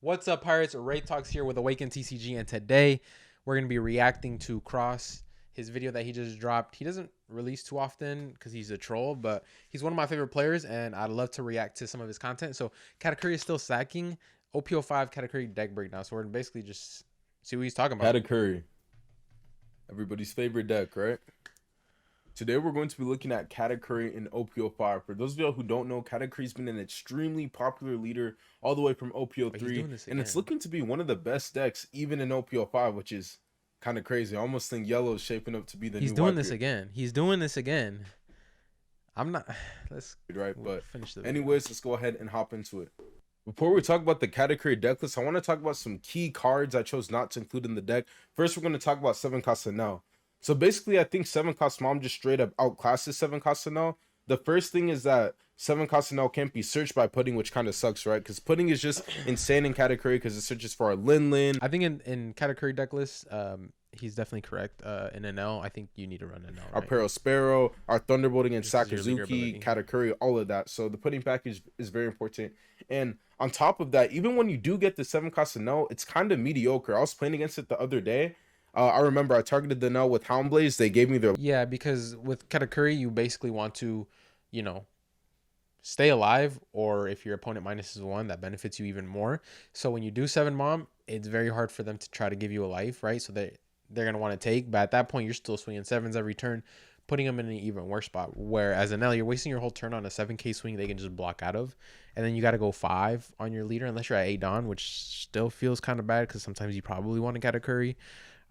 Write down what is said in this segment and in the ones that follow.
What's up, Pirates? Ray Talks here with AwakenedTCG, and today we're going to be reacting to Cross, his video that he just dropped. He doesn't release too often because he's a troll, but he's one of my favorite players, and I'd love to react to some of his content. So Katakuri is still sacking. OPO5 Katakuri deck breakdown. So we're going to basically just see what he's talking about. Katakuri, everybody's favorite deck, right? Today we're going to be looking at Katakuri in OPO5. For those of y'all who don't know, Katakuri's been an extremely popular leader all the way from OPO3, and it's looking to be one of the best decks even in OPO5, which is kind of crazy. I almost think yellow is shaping up to be the He's new doing this again. He's doing this again. I'm not. Let's but finish the anyways, let's go ahead and hop into it. Before we talk about the Katakuri deck list, I want to talk about some key cards I chose not to include in the deck. First, we're going to talk about 7 Casanel. So basically, I think 7 Cosmom just straight up outclasses 7 Casanel. The first thing is that 7 Casanel can't be searched by Pudding, which kind of sucks, right? Because Pudding is just insane in Katakuri because it searches for our Lin. I think in Katakuri deck list, he's definitely correct. In NL, I think you need to run NL. Right? Our Perospero, our Thunderbolt against Sakazuki, Katakuri, all of that. So the Pudding package is very important. And on top of that, even when you do get the 7 Casanel, it's kind of mediocre. I was playing against it the other day. I remember I targeted the Nell with Houndblaze. They gave me their... Yeah, because with Katakuri, you basically want to, you know, stay alive, or if your opponent minuses 1, that benefits you even more. So when you do 7 Mom, it's very hard for them to try to give you a life, right? So they're going to want to take, but at that point, you're still swinging 7s every turn, putting them in an even worse spot. Whereas an L, you're wasting your whole turn on a 7k swing they can just block out of, and then you got to go 5 on your leader unless you're at 8 Dawn, which still feels kind of bad because sometimes you probably want to Katakuri.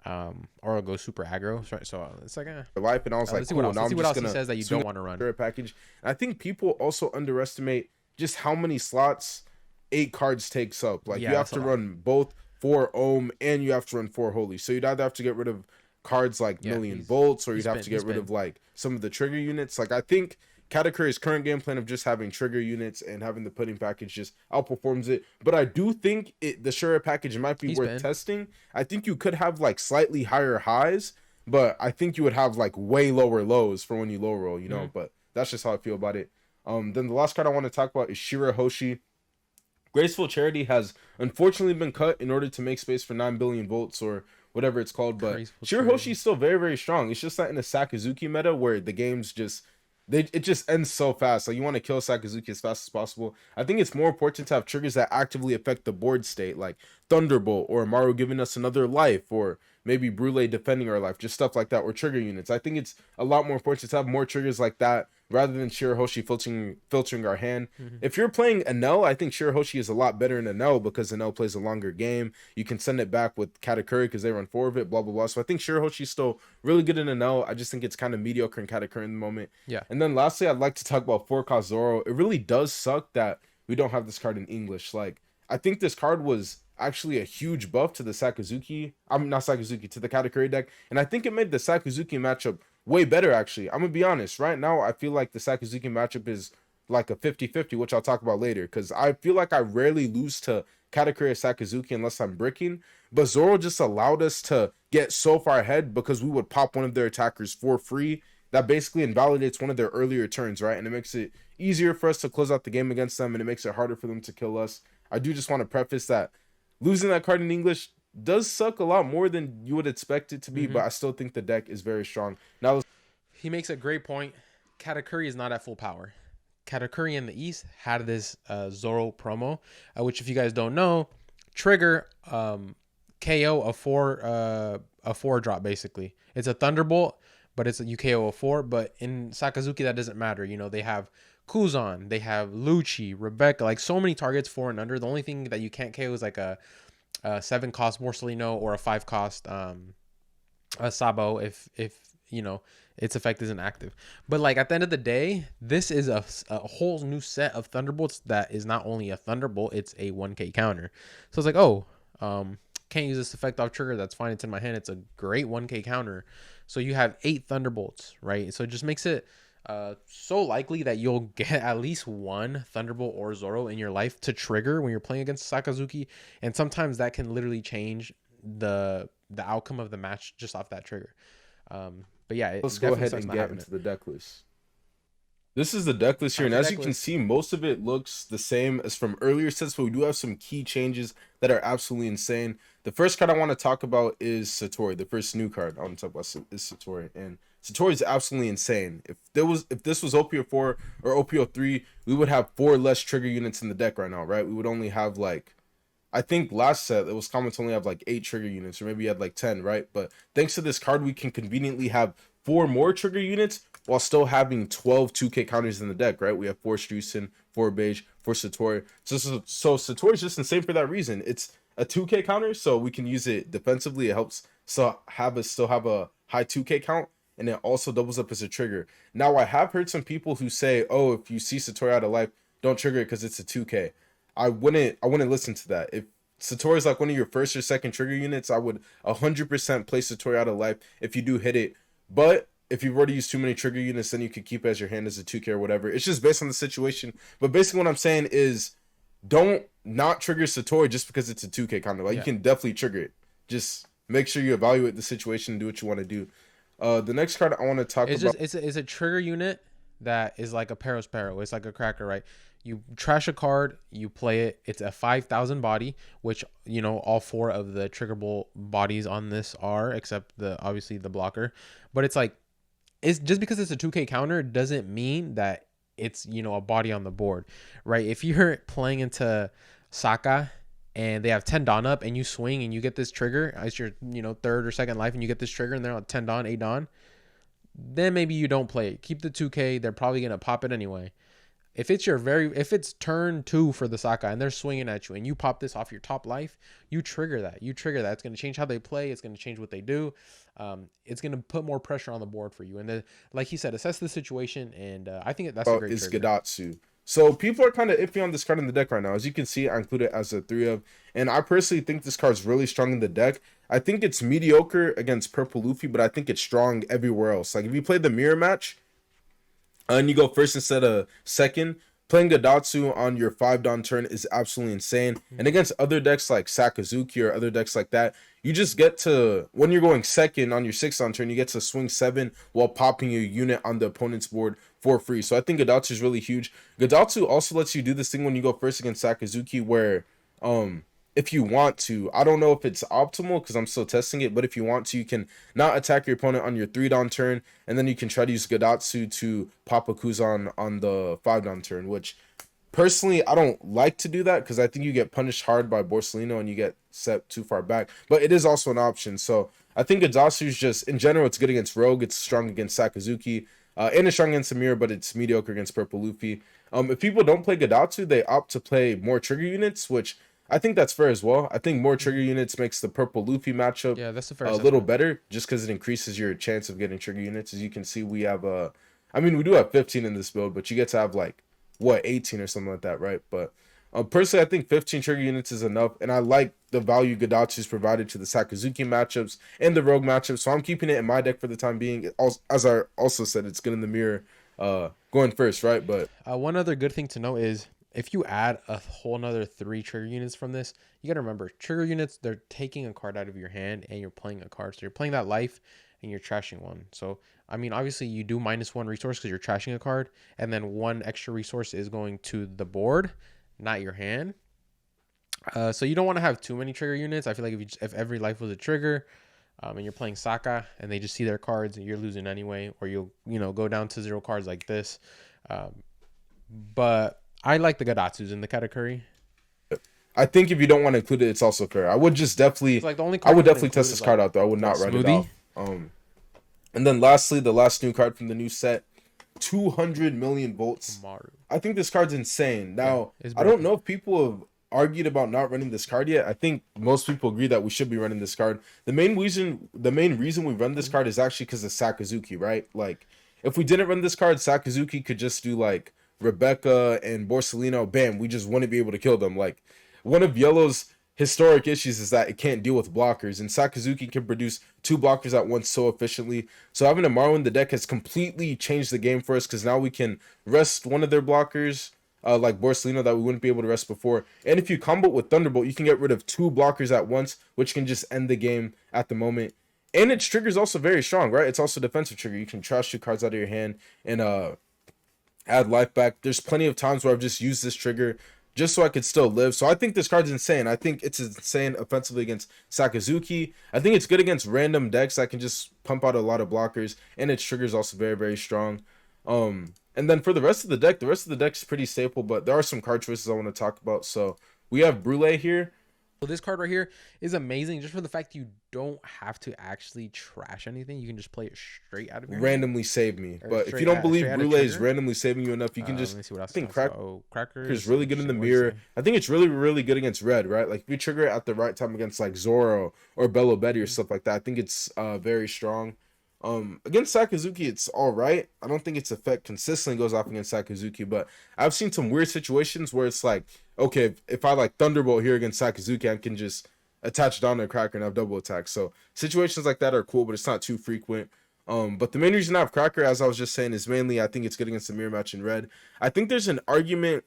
Or I'll go super aggro, right? So it's like life, and I was like, let's see what else, let's see what else he says that you don't want to run. Package. And I think people also underestimate just how many slots 8 cards takes up. Like, you have to run both 4 Ohm and you have to run 4 Holy. So you'd either have to get rid of cards like Million Volts, or you'd have to get rid of like some of the trigger units. Like, I think Katakuri's current game plan of just having trigger units and having the Pudding package just outperforms it. But I do think the Shura package might be worth testing. I think you could have like slightly higher highs, but I think you would have like way lower lows for when you low roll, you know. But that's just how I feel about it. Then the last card I want to talk about is Shira Hoshi. Graceful Charity has unfortunately been cut in order to make space for 9 billion volts or whatever it's called. But Shira Hoshi is still very, very strong. It's just that in a Sakazuki meta where the game's just... it just ends so fast. Like, you want to kill Sakazuki as fast as possible. I think it's more important to have triggers that actively affect the board state, like Thunderbolt or Maru giving us another life, or maybe Brule defending our life, just stuff like that, or trigger units. I think it's a lot more important to have more triggers like that rather than Shirahoshi filtering our hand. If you're playing Enel, I think Shirahoshi is a lot better in Enel because Enel plays a longer game. You can send it back with Katakuri because they run 4 of it, blah, blah, blah. So I think Shirahoshi is still really good in Enel. I just think it's kind of mediocre in Katakuri in the moment. Yeah. And then lastly, I'd like to talk about 4 Zoro. It really does suck that we don't have this card in English. Like, I think this card was actually a huge buff to the Sakazuki. Not Sakazuki, to the Katakuri deck. And I think it made the Sakazuki matchup way better, actually. I'm going to be honest. Right now, I feel like the Sakazuki matchup is like a 50-50, which I'll talk about later. Because I feel like I rarely lose to Katakuri or Sakazuki unless I'm bricking. But Zoro just allowed us to get so far ahead because we would pop one of their attackers for free. That basically invalidates one of their earlier turns, right? And it makes it easier for us to close out the game against them, and it makes it harder for them to kill us. I do just want to preface that losing that card in English does suck a lot more than you would expect it to be, but I still think the deck is very strong. Now, he makes a great point. Katakuri is not at full power. Katakuri in the East had this Zoro promo, which, if you guys don't know, trigger KO a 4 drop, basically. It's a Thunderbolt, but it's a UKO a 4. But in Sakazuki, that doesn't matter. You know, they have Kuzan, they have Lucci, Rebecca, like so many targets 4 and under. The only thing that you can't KO is like a 7 cost Morcelino or a 5 cost a Sabo if you know its effect isn't active. But like at the end of the day, this is a whole new set of Thunderbolts that is not only a Thunderbolt, it's a 1k counter. So it's like, oh, can't use this effect off trigger, that's fine, it's in my hand, it's a great 1k counter. So you have 8 Thunderbolts, right? So it just makes it so likely that you'll get at least 1 Thunderbolt or Zoro in your life to trigger when you're playing against Sakazuki, and sometimes that can literally change the outcome of the match just off that trigger. But yeah, let's go ahead and get into the deck list. This is the deck list here, That's and the as deck you can list. see, most of it looks the same as from earlier sets, but we do have some key changes that are absolutely insane. The first card I want to talk about is Satori. The first new card I want to talk about is Satori, and Satori is absolutely insane. If this was OPO4 or OPO3, we would have 4 less trigger units in the deck right now, right? We would only have like, I think last set it was common to only have like 8 trigger units, or maybe you had like 10, right? But thanks to this card, we can conveniently have 4 more trigger units while still having 12 2K counters in the deck, right? We have 4 Strucin, 4 Beige, 4 Satori. So Satori is just insane for that reason. It's a 2K counter, so we can use it defensively. It helps still have a high 2K count, and it also doubles up as a trigger. Now, I have heard some people who say, oh, if you see Satori out of life, don't trigger it because it's a 2K. I wouldn't listen to that. If Satori is like one of your first or second trigger units, I would 100% play Satori out of life if you do hit it. But if you've already used too many trigger units, then you could keep it as your hand as a 2K or whatever. It's just based on the situation. But basically what I'm saying is don't not trigger Satori just because it's a 2K counter. Like, you can definitely trigger it. Just make sure you evaluate the situation and do what you want to do. The next card I want to talk about. It's a trigger unit that is like a Parasparrow. It's like a cracker, right? You trash a card, you play it. It's a 5,000 body, which, you know, all 4 of the triggerable bodies on this are, except obviously the blocker. But it's like, it's just because it's a 2K counter doesn't mean that it's, you know, a body on the board, right? If you're playing into Saka and they have 10 Dawn up and you swing and you get this trigger, it's your, you know, third or second life and you get this trigger and they're on 10 Dawn, 8 Dawn, then maybe you don't play it. Keep the 2K. They're probably going to pop it anyway. If it's turn 2 for the Saka and they're swinging at you and you pop this off your top life, you trigger that. It's going to change how they play. It's going to change what they do. It's going to put more pressure on the board for you. And then, like he said, assess the situation. And I think that's a great Is trigger. Gadatsu. So people are kind of iffy on this card in the deck right now. As you can see, I include it as a 3 of, and I personally think this card's really strong in the deck. I think it's mediocre against Purple Luffy, but I think it's strong everywhere else. Like, if you play the mirror match, and you go first instead of second, playing Gadatsu on your 5 Dawn turn is absolutely insane. And against other decks like Sakazuki or other decks like that, you just get to, when you're going second on your 6 Dawn turn, you get to swing 7 while popping your unit on the opponent's board for free. So I think Gadatsu is really huge. Gadatsu also lets you do this thing when you go first against Sakazuki where if you want to, I don't know if it's optimal because I'm still testing it, but if you want to, you can not attack your opponent on your 3 Dawn turn, and then you can try to use Gadatsu to pop a Kuzan on the 5 Dawn turn, which personally I don't like to do that because I think you get punished hard by Borsellino and you get set too far back, but it is also an option. So I think Gadatsu is just, in general, it's good against Rogue, it's strong against Sakazuki, and it's strong against Samir, but it's mediocre against Purple Luffy. If people don't play Gadatsu, they opt to play more trigger units, which I think that's fair as well. I think more trigger units makes the Purple Luffy matchup That's a fair little better, just because it increases your chance of getting trigger units. As you can see, we have I mean, we do have 15 in this build, but you get to have like 18 or something like that, right? But personally, I think 15 trigger units is enough, and I like the value Gadatsu's provided to the Sakazuki matchups and the Rogue matchups, so I'm keeping it in my deck for the time being. As I also said, it's good in the mirror going first, right? But one other good thing to know is if you add a whole nother 3 trigger units from this, you got to remember trigger units, they're taking a card out of your hand and you're playing a card. So you're playing that life and you're trashing one. So, I mean, obviously you do -1 resource because you're trashing a card, and then 1 extra resource is going to the board, not your hand. So you don't want to have too many trigger units. I feel like if every life was a trigger, and you're playing Saka and they just see their cards and you're losing anyway, or you'll, you know, go down to 0 cards like this. But I like the Gadatsus in the Katakuri. I think if you don't want to include it, it's also fair. I would just definitely, Like the only I card would definitely test this card like, out though. I would not write it Smoothie. off. And then lastly, the last new card from the new set, 200 million volts. Maru. I think this card's insane. Now, it's I don't broken. know if people have argued about not running this card yet. I think most people agree that we should be running this card. The main reason we run this card is actually because of Sakazuki, right? Like, if we didn't run this card, Sakazuki could just do like Rebecca and Borsellino. Bam, we just wouldn't be able to kill them. Like, one of Yellow's historic issues is that it can't deal with blockers, and Sakazuki can produce 2 blockers at once so efficiently. So having a Maru in the deck has completely changed the game for us, because now we can rest one of their blockers, like Borsellino, that we wouldn't be able to rest before. And if you combo with Thunderbolt, you can get rid of 2 blockers at once, which can just end the game at the moment. And its trigger is also very strong, right? It's also defensive trigger. You can trash 2 cards out of your hand and add life back. There's plenty of times where I've just used this trigger just so I could still live. So I think this card's insane. I think it's insane offensively against Sakazuki. I think it's good against random decks that can just pump out a lot of blockers, and its trigger is also very, very strong. And then for the rest of the deck is pretty staple, but there are some card choices I want to talk about. So we have Brule here. So this card right here is amazing just for the fact you don't have to actually trash anything. You can just play it straight out of your randomly hand. Save me. But if you don't believe Brule is randomly saving you enough, you can just... Let me see what else I think Cracker is really good in the mirror. I think it's really, really good against red, right? Like if you trigger it at the right time against like Zoro or Bello Betty or stuff like that, I think it's very strong. Against Sakazuki, it's all right. I don't think its effect consistently goes off against Sakazuki, but I've seen some weird situations where it's like, okay, if I like Thunderbolt here against Sakazuki, I can just attach down to a Cracker and have double attack. So situations like that are cool, but it's not too frequent. But the main reason I have Cracker, as I was just saying, is mainly I think it's good against the mirror match in red. I think there's an argument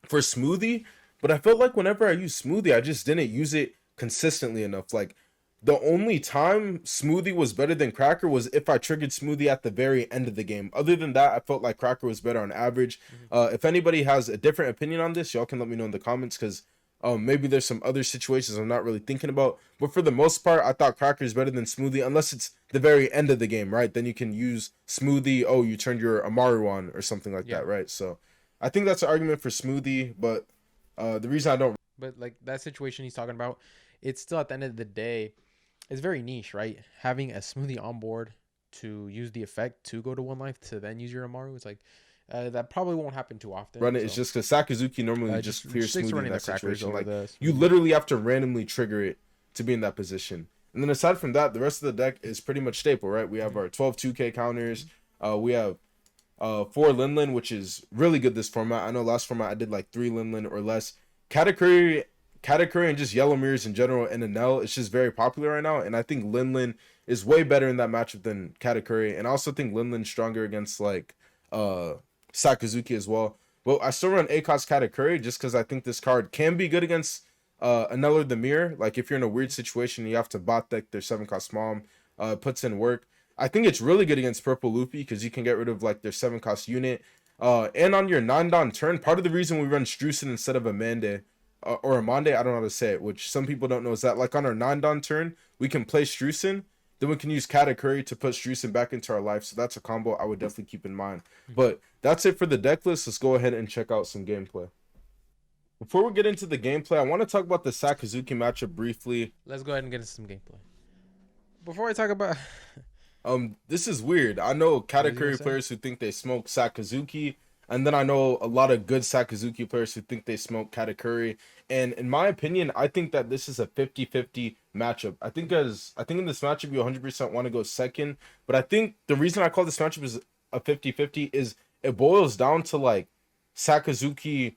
for Smoothie, but I felt like whenever I use Smoothie, I just didn't use it consistently enough. Like the only time Smoothie was better than Cracker was if I triggered Smoothie at the very end of the game. Other than that, I felt like Cracker was better on average. If anybody has a different opinion on this, y'all can let me know in the comments, because maybe there's some other situations I'm not really thinking about. But for the most part, I thought Cracker is better than Smoothie, unless it's the very end of the game, right? Then you can use Smoothie. Oh, you turned your Amaru on or something like that, right? So I think that's an argument for Smoothie, but the reason I don't... But like that situation he's talking about, it's still at the end of the day, it's very niche, right? Having a Smoothie on board to use the effect to go to 1 life to then use your Amaru, it's like that probably won't happen too often. Run it. So. It's just because Sakazuki normally just clears Smoothie in that situation. Like you literally have to randomly trigger it to be in that position. And then aside from that, the rest of the deck is pretty much staple, right? We have our 12 2K counters. We have 4 Linlin, which is really good this format. I know last format I did like 3 Linlin or less. Katakuri and just yellow mirrors in general and Enel, it's just very popular right now, and I think Linlin is way better in that matchup than Katakuri, and I also think Linlin's stronger against like Sakazuki as well. But I still run ACOS Katakuri just because I think this card can be good against Enel or the mirror. Like if you're in a weird situation, you have to bot deck their 7-cost mom, puts in work. I think it's really good against Purple Loopy because you can get rid of like their 7-cost unit. And on your 9-don turn, part of the reason we run Strucin instead of Amande, or Amande, I don't know how to say it, which some people don't know, is that like on our 9-don turn, we can play Strucin, then we can use Katakuri to put Strucin back into our life. So that's a combo I would definitely keep in mind. But that's it for the deck list. Let's go ahead and check out some gameplay. Before we get into the gameplay, I want to talk about the Sakazuki matchup briefly. Let's go ahead and get into some gameplay. Before I talk about... this is weird. I know Katakuri players who think they smoke Sakazuki, and then I know a lot of good Sakazuki players who think they smoke Katakuri. And in my opinion, I think that this is a 50-50 matchup. I think in this matchup, you 100% want to go second. But I think the reason I call this matchup is a 50-50 is it boils down to like Sakazuki.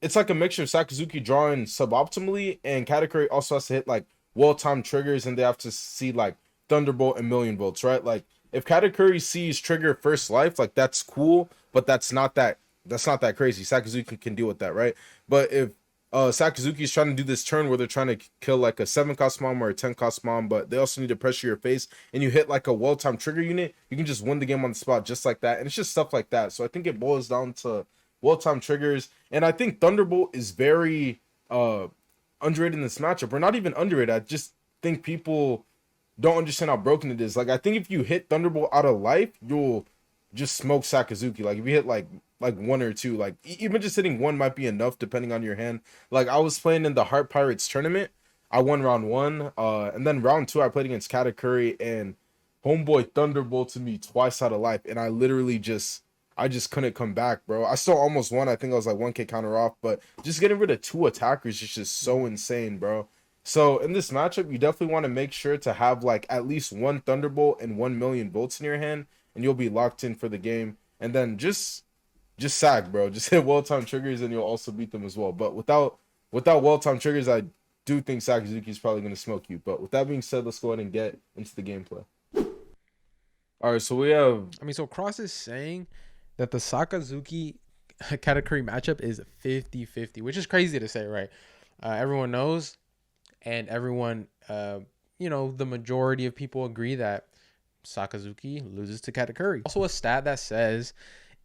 It's like a mixture of Sakazuki drawing suboptimally, and Katakuri also has to hit like well-timed triggers, and they have to see like Thunderbolt and Million Volts, right? Like if Katakuri sees trigger first life, like that's cool, but that's not that crazy. Sakazuki can deal with that, right? But if Sakazuki is trying to do this turn where they're trying to kill like a 7-cost mom or a 10-cost mom, but they also need to pressure your face, and you hit like a well-timed trigger unit, you can just win the game on the spot just like that. And it's just stuff like that. So I think it boils down to well-timed triggers, and I think Thunderbolt is very underrated in this matchup, or not even underrated. I just think people don't understand how broken it is. Like I think if you hit Thunderbolt out of life, you'll just smoke Sakazuki. Like if you hit like 1 or 2, like even just hitting 1 might be enough depending on your hand. Like I was playing in the Heart Pirates tournament, I won round 1, and then round 2 I played against Katakuri, and homeboy Thunderbolt to me twice out of life, and I just couldn't come back, bro. I still almost won. I think I was like 1k counter off, but just getting rid of 2 attackers is just so insane, bro. So in this matchup, you definitely want to make sure to have like at least 1 Thunderbolt and 1 Million Volts in your hand, and you'll be locked in for the game. And then just sag, bro. Just hit well-timed triggers, and you'll also beat them as well. But without well-timed triggers, I do think Sakazuki is probably going to smoke you. But with that being said, let's go ahead and get into the gameplay. All right, so we have... so Cross is saying that the Sakazuki Katakuri matchup is 50-50, which is crazy to say, right? Everyone knows, and everyone, the majority of people agree that Sakazuki loses to Katakuri. Also a stat that says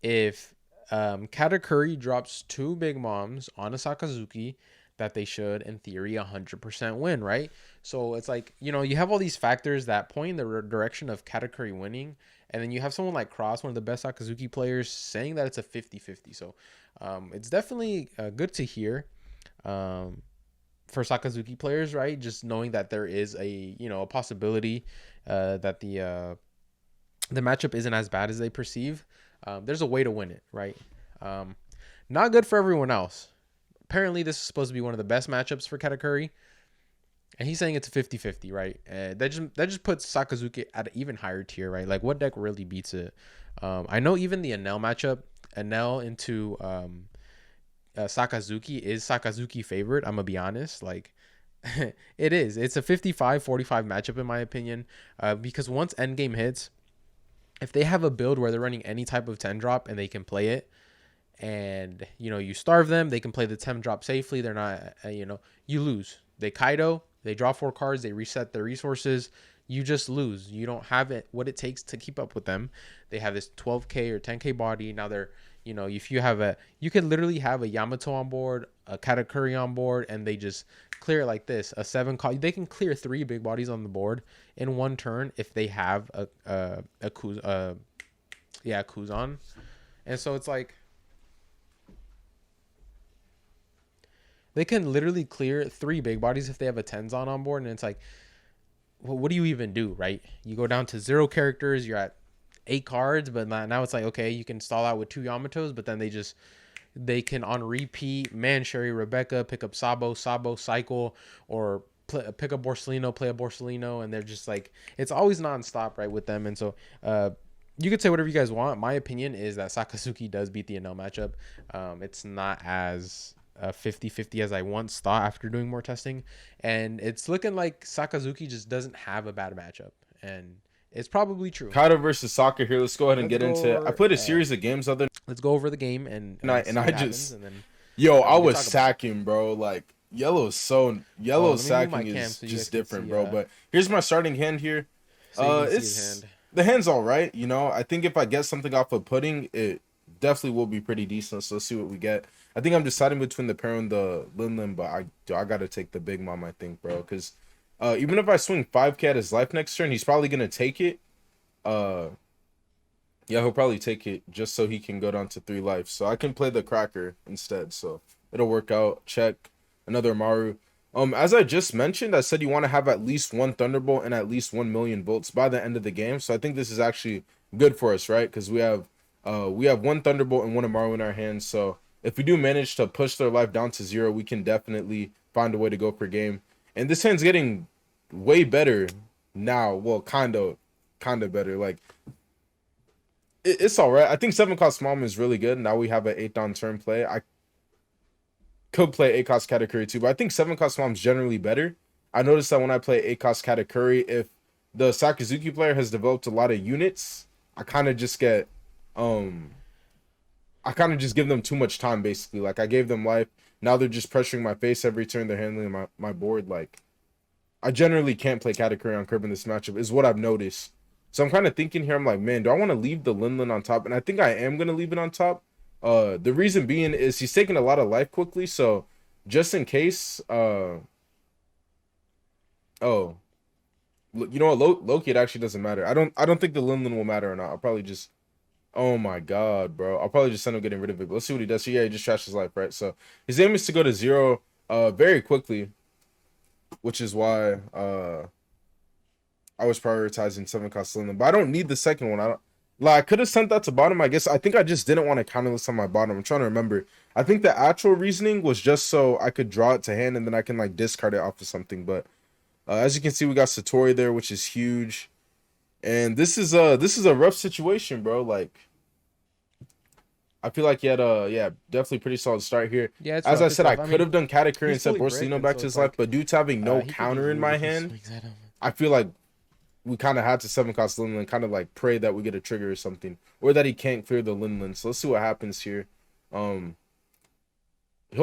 if Katakuri drops 2 Big Moms on a Sakazuki, that they should, in theory, 100% win, right? So it's like, you have all these factors that point in the direction of Katakuri winning, and then you have someone like Cross, one of the best Sakazuki players, saying that it's a 50-50. So it's definitely good to hear for Sakazuki players, right? Just knowing that there is a possibility that the matchup isn't as bad as they perceive. There's a way to win it, right? Not good for everyone else. Apparently, this is supposed to be one of the best matchups for Katakuri, and he's saying it's a 50-50, right? That just puts Sakazuki at an even higher tier, right? Like, what deck really beats it? I know even the Enel matchup, Enel into Sakazuki is Sakazuki favorite. I'm gonna be honest, like it is. It's a 55-45 matchup in my opinion, because once endgame hits, if they have a build where they're running any type of 10 drop and they can play it, and you starve them, they can play the 10 drop safely. They're not, you lose. They Kaido, they draw 4 cards, they reset their resources. You just lose. You don't have what it takes to keep up with them. They have this 12k or 10k body. Now they're, if you could literally have a Yamato on board, a Katakuri on board, and they just clear it like this. A 7 call, they can clear 3 big bodies on the board in one turn if they have a Kuzan. And so it's like, they can literally clear 3 big bodies if they have a Tenzan on board, and it's like, well, what do you even do, right? You go down to 0 characters, you're at 8 cards, but now it's like, okay, you can stall out with 2 Yamatos, but then they can on repeat, Sherry, Rebecca, pick up Sabo, cycle, or pick up Borsellino, play a Borsellino, and they're just like, it's always nonstop, right, with them. And so you could say whatever you guys want. My opinion is that Sakazuki does beat the Enel matchup. It's not as 50-50 as I once thought after doing more testing, and it's looking like Sakazuki just doesn't have a bad matchup, and it's probably true. Kaido versus Soccer here. Let's go ahead and get into it. I played a series of games other. Let's go over the game and I just and then, I was sacking, bro. Like yellow sacking is just different, bro. But here's my starting hand here. The hand's all right. I think if I get something off of pudding, it definitely will be pretty decent. So let's see what we get. I think I'm deciding between the Pearl and the Linlin, but I gotta take the Big Mom, I think, bro. Because even if I swing 5k at his life next turn, he's probably gonna take it. Yeah, he'll probably take it just so he can go down to 3 life. So I can play the Cracker instead. So it'll work out. Check. Another Maru. As I just mentioned, I said you want to have at least 1 Thunderbolt and at least 1 million volts by the end of the game. So I think this is actually good for us, right? Because we have 1 Thunderbolt and 1 Amaru in our hands. So if we do manage to push their life down to 0, we can definitely find a way to go per game. And this hand's getting way better now. Well, kind of better. Like, it's all right. I think 7 cost Mom is really good. Now we have an 8 down turn play. I could play 8 cost Katakuri too, but I think 7 cost Mom's generally better. I noticed that when I play 8 cost Katakuri, if the Sakazuki player has developed a lot of units, I kind of just get I kind of just give them too much time, basically. Like, I gave them life. Now they're just pressuring my face every turn. They're handling my board. Like, I generally can't play Katakuri on curb in this matchup, is what I've noticed. So I'm kind of thinking here, I'm like, man, do I want to leave the Linlin on top? And I think I am going to leave it on top. The reason being is he's taking a lot of life quickly. So just in case, you know what, Loki, it actually doesn't matter. I don't think the Linlin will matter or not. I'll probably just, oh my god, bro. I'll probably just end up getting rid of it. But let's see what he does. So yeah, he just trashed his life, right? So his aim is to go to 0 very quickly, which is why I was prioritizing 7 cost Linlin. But I don't need the second one. I could have sent that to bottom. I guess I think I just didn't want to counterlist on my bottom. I'm trying to remember. I think the actual reasoning was just so I could draw it to hand and then I can like discard it off of something. But as you can see, we got Satori there, which is huge. And this is a rough situation, bro. Like, I feel like he had definitely pretty solid start here. Yeah, as I said, I could have done Katakuri and set Borsellino back to his life, but due to having no counter in my hand, I feel like we kind of had to 7 cost Linlin and kind of like pray that we get a trigger or something, or that he can't clear the Linlin. So let's see what happens here. He'll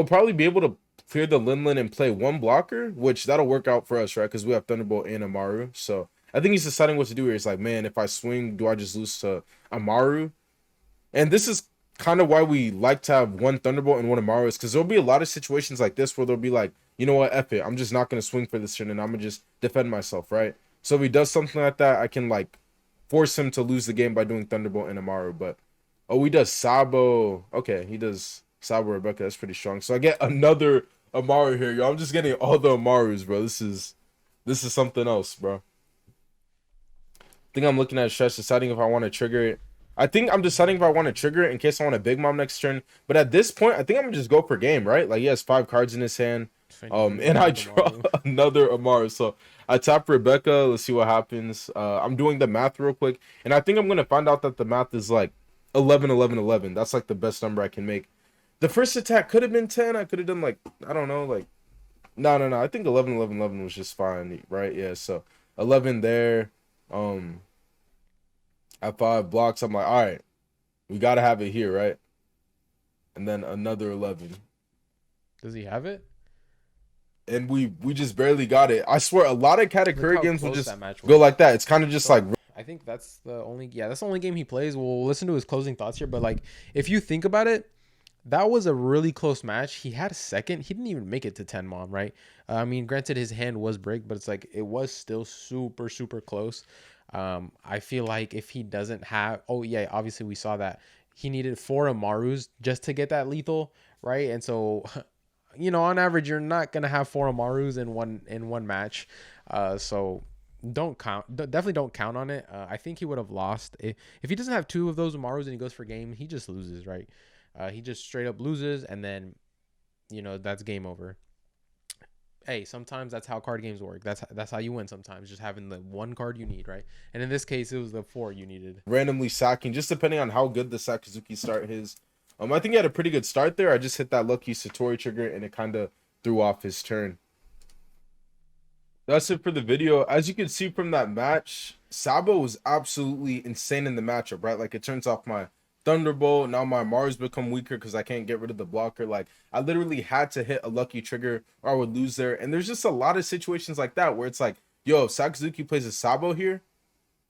probably be able to clear the Linlin and play 1 blocker, which that'll work out for us, right? Because we have Thunderbolt and Amaru. So I think he's deciding what to do here. He's like, man, if I swing, do I just lose to Amaru? And this is kind of why we like to have one Thunderbolt and one Amaru is because there'll be a lot of situations like this where they'll be like, you know what, F it, I'm just not gonna swing for this turn and I'm gonna just defend myself, right? So if he does something like that, I can like force him to lose the game by doing Thunderbolt and Amaru. But oh, he does Sabo. Okay, he does Sabo Rebecca. That's pretty strong. So I get another Amaru here, yo. I'm just getting all the Amarus, bro. This is something else, bro. I think I'm looking at stretch, deciding if I want to trigger it. I think I'm deciding if I want to trigger it in case I want a Big Mom next turn. But at this point, I think I'm gonna just go per game, right? Like he has 5 cards in his hand. And I draw another Amaru. So I tap Rebecca. Let's see what happens. I'm doing the math real quick. And I think I'm gonna find out that the math is like 11, 11, 11. That's like the best number I can make. The first attack could have been 10. I could have done like, I don't know, like no. I think 11, 11, 11 was just fine, right? Yeah, so 11 there. At 5 blocks, I'm like, all right, we gotta have it here, right? And then another 11. Does he have it? And we just barely got it. I swear, a lot of Katakuri games will just go like that. It's kind of just like. I think that's the only game he plays. We'll listen to his closing thoughts here, but like if you think about it, that was a really close match. He had a second. He didn't even make it to 10 mom, right? I mean, granted, his hand was brick, but it's like it was still super, super close. I feel like if he doesn't have, oh yeah, obviously we saw that he needed 4 Amarus just to get that lethal, right? And so, you know, on average, you're not gonna have 4 Amarus in one match. So definitely don't count on it. I think he would have lost if he doesn't have 2 of those Amarus and he goes for game. He just loses, right? He just straight up loses, and then, you know, that's game over. Hey, sometimes that's how card games work. That's how you win sometimes, just having the 1 card you need, right? And in this case, it was the 4 you needed. Randomly sacking, just depending on how good the Sakazuki start is. I think he had a pretty good start there. I just hit that lucky Satori trigger, and it kind of threw off his turn. That's it for the video. As you can see from that match, Sabo was absolutely insane in the matchup, right? Like, it turns off my Thunderbolt. Now my Mars become weaker because I can't get rid of the blocker. Like, I literally had to hit a lucky trigger or I would lose there. And there's just a lot of situations like that where it's like, yo, if Sakazuki plays a Sabo here,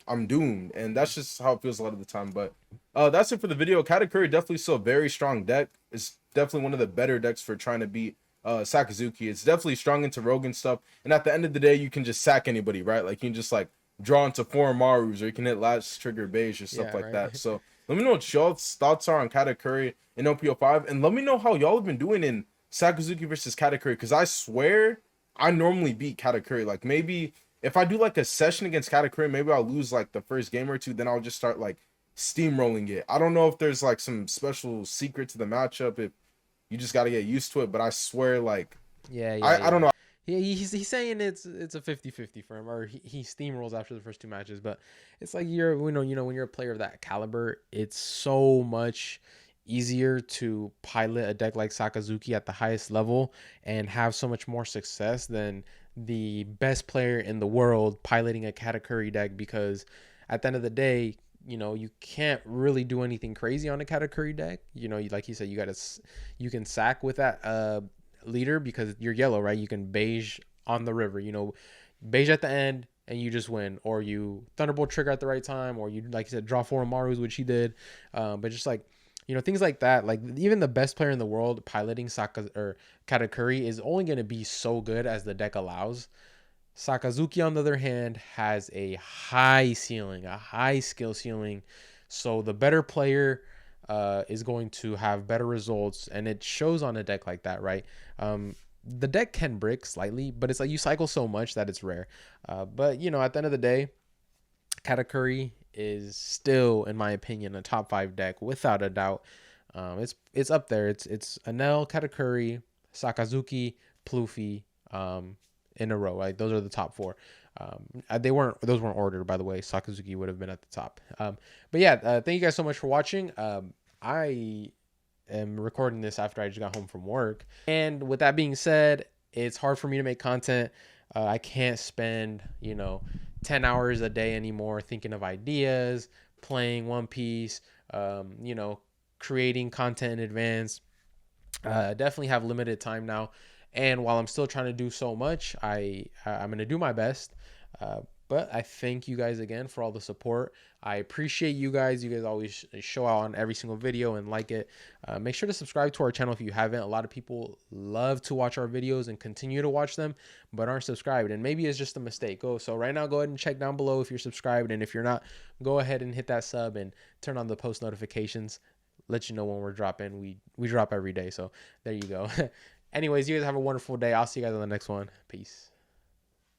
I'm doomed. And that's just how it feels a lot of the time. But that's it for the video. Katakuri definitely still a very strong deck. It's definitely one of the better decks for trying to beat Sakazuki. It's definitely strong into rogue and stuff. And at the end of the day, you can just sack anybody, right? Like, you can just like draw into 4 Marus, or you can hit last trigger beige or stuff like that. So let me know what y'all's thoughts are on Katakuri in OPO5, and let me know how y'all have been doing in Sakazuki versus Katakuri, because I swear I normally beat Katakuri. Like, maybe if I do like a session against Katakuri, maybe I'll lose like the first game or two, then I'll just start like steamrolling it. I don't know if there's like some special secret to the matchup, if you just got to get used to it, but I swear, like, I don't know. He's saying it's a 50-50 for him, or he steamrolls after the first 2 matches. But it's like, you know when you're a player of that caliber, it's so much easier to pilot a deck like Sakazuki at the highest level and have so much more success than the best player in the world piloting a Katakuri deck, because at the end of the day, you know, you can't really do anything crazy on a Katakuri deck. You know, like you said, you can sack with that leader because you're yellow, right? You can beige on the river, you know, beige at the end and you just win, or you Thunderbolt trigger at the right time, or you, like you said, draw 4 Amarus, which he did. But just like, you know, things like that, like even the best player in the world piloting Katakuri is only going to be so good as the deck allows. Sakazuki, on the other hand, has a high ceiling, a high skill ceiling. So the better player is going to have better results, and it shows on a deck like that, right? The deck can brick slightly, but it's like you cycle so much that it's rare. But, you know, at the end of the day, Katakuri is still, in my opinion, a top 5 deck without a doubt. It's up there. It's Anel, Katakuri, Sakazuki, Pluffy, in a row. Like, those are the top 4. Those weren't ordered, by the way. Sakazuki would have been at the top. But yeah, thank you guys so much for watching. I am recording this after I just got home from work, and with that being said, it's hard for me to make content. I can't spend 10 hours a day anymore thinking of ideas, playing One Piece, creating content in advance. Definitely have limited time now. And while I'm still trying to do so much, I'm going to do my best. But I thank you guys again for all the support. I appreciate you guys. You guys always show out on every single video and like it. Make sure to subscribe to our channel if you haven't. A lot of people love to watch our videos and continue to watch them, but aren't subscribed. And maybe it's just a mistake. So right now, go ahead and check down below if you're subscribed. And if you're not, go ahead and hit that sub and turn on the post notifications. Let you know when we're dropping. We drop every day. So there you go. Anyways, you guys have a wonderful day. I'll see you guys on the next one. Peace.